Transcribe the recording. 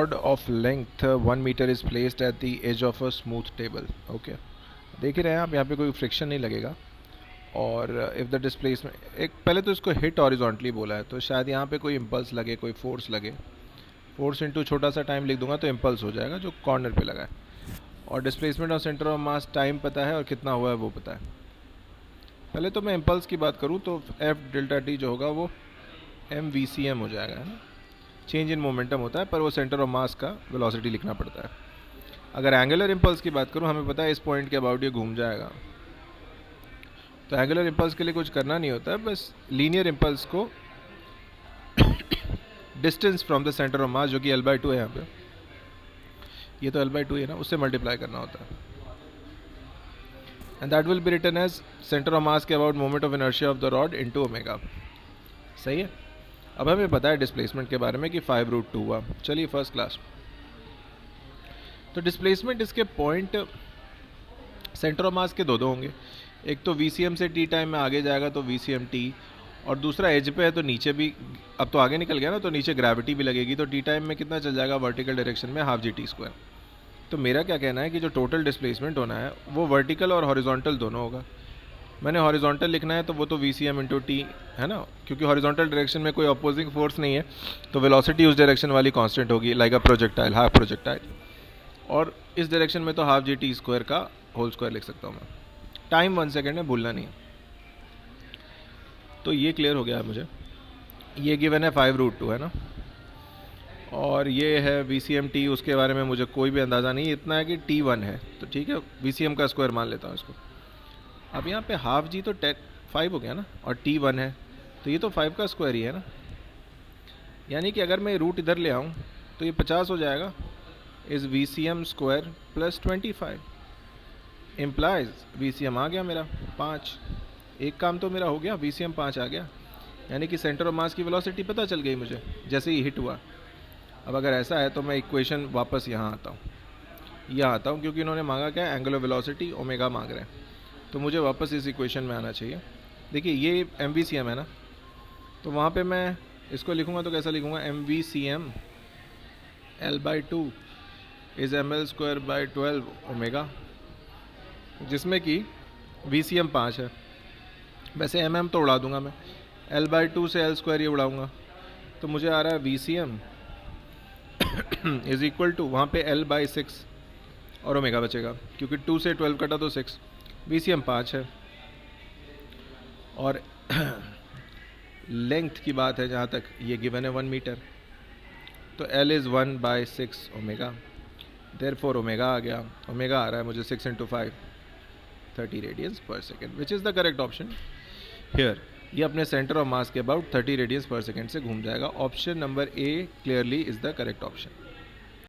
rod of length 1 meter is placed at the edge of a smooth table. Okay, देख ही रहे हैं आप, यहाँ पे कोई फ्रिक्शन नहीं लगेगा। और इफ़ द डिस्प्लेसमेंट, एक पहले तो इसको हिट हॉरिजॉन्टली बोला है, तो शायद यहाँ पे कोई इम्पल्स लगे, कोई फोर्स लगे। फोर्स इंटू छोटा सा टाइम लिख दूंगा तो इम्पल्स हो जाएगा जो कॉर्नर पे लगा है। और displacement of centre of mass time पता है और कितना हुआ है वो पता है। पहले तो मैं इम्पल्स की बात करूँ तो एफ डेल्टा टी जो होगा वो एम वी सी एम हो जाएगा, है ना। चेंज इन मोमेंटम होता है, पर वो सेंटर ऑफ मास का वेलोसिटी लिखना पड़ता है। अगर एंगुलर इम्पल्स की बात करूँ, हमें पता है इस पॉइंट के अबाउट ये घूम जाएगा। तो एंगुलर इम्पल्स के लिए कुछ करना नहीं होता है, बस लीनियर इम्पल्स को distance from the centre of मास, जो कि L/2 है यहाँ पे, ये तो L/2 है ना, उससे मल्टीप्लाई करना होता है। And that will be written as centre of mass के about moment of inertia of the rod into omega. सही है। अब हमें पता है डिस्प्लेसमेंट के बारे में कि 5√2 हुआ। चलिए फर्स्ट क्लास। तो डिस्प्लेसमेंट इसके पॉइंट सेंटर ऑफ मास के दो होंगे। एक तो VCM से T टाइम में आगे जाएगा तो VCM_T, और दूसरा एज पे है तो नीचे भी, अब तो आगे निकल गया ना, तो नीचे ग्रेविटी भी लगेगी, तो T टाइम में कितना चल जाएगा वर्टिकल डायरेक्शन में, हाफ GT²। तो मेरा क्या कहना है कि जो टोटल डिस्प्लेसमेंट होना है वो वर्टिकल और हॉरिजॉन्टल दोनों होगा। मैंने हॉरिजॉन्टल लिखना है तो वो तो VCM×T है ना, क्योंकि हॉरिजॉन्टल डायरेक्शन में कोई अपोजिंग फोर्स नहीं है, तो वेलोसिटी उस डायरेक्शन वाली कांस्टेंट होगी, like a projectile, half projectile. और इस डायरेक्शन में तो हाफ GT² का होल स्क्वायर लिख सकता हूँ मैं। टाइम 1 सेकेंड है, भूलना नहीं है। तो ये क्लियर हो गया है मुझे। ये गिवन है 5√2 है ना, और ये है VCM_T, उसके बारे में मुझे कोई भी अंदाज़ा नहीं, इतना है कि T1 है, तो ठीक है, VCM का स्क्वायर मान लेता हूँ इसको। अब यहाँ पे हाफ जी तो 5 हो गया ना, और T1 है तो ये तो 5 का स्क्वायर ही है ना। यानी कि अगर मैं रूट इधर ले आऊँ तो ये 50 हो जाएगा, इस VCM² + 25 इम्प्लाइज VCM आ गया मेरा 5। एक काम तो मेरा हो गया, VCM 5 आ गया, यानी कि सेंटर ऑफ मास की वेलोसिटी पता चल गई मुझे जैसे ही हिट हुआ। अब अगर ऐसा है तो मैं इक्वेशन वापस यहाँ आता हूँ, क्योंकि इन्होंने मांगा क्या है, एंगुलर वेलोसिटी ओमेगा मांग रहे हैं, तो मुझे वापस इस इक्वेशन में आना चाहिए। देखिए ये MVCM है ना, तो वहाँ पे मैं इसको लिखूँगा तो कैसा लिखूँगा, MVCM L/2 is mL²/12 omega, जिसमें कि VCM 5 है। वैसे MM तो उड़ा दूंगा मैं, L/2 से L² ये उड़ाऊँगा, तो मुझे आ रहा है VCM इज़ इक्वल टू, वहाँ पे L/6 और ओमेगा बचेगा, क्योंकि 2 से 12 कटा तो 6, VCM 5 है। और लेंथ की बात है जहाँ तक, ये गिवन है 1 मीटर, तो L is 1/6 omega, therefore omega आ गया, ओमेगा आ रहा है मुझे 6 × 5 30 रेडियंस पर second, which is the correct option here. ये अपने सेंटर ऑफ मास के अबाउट 30 रेडियंस पर सेकेंड से घूम जाएगा। Option number A clearly is the correct option.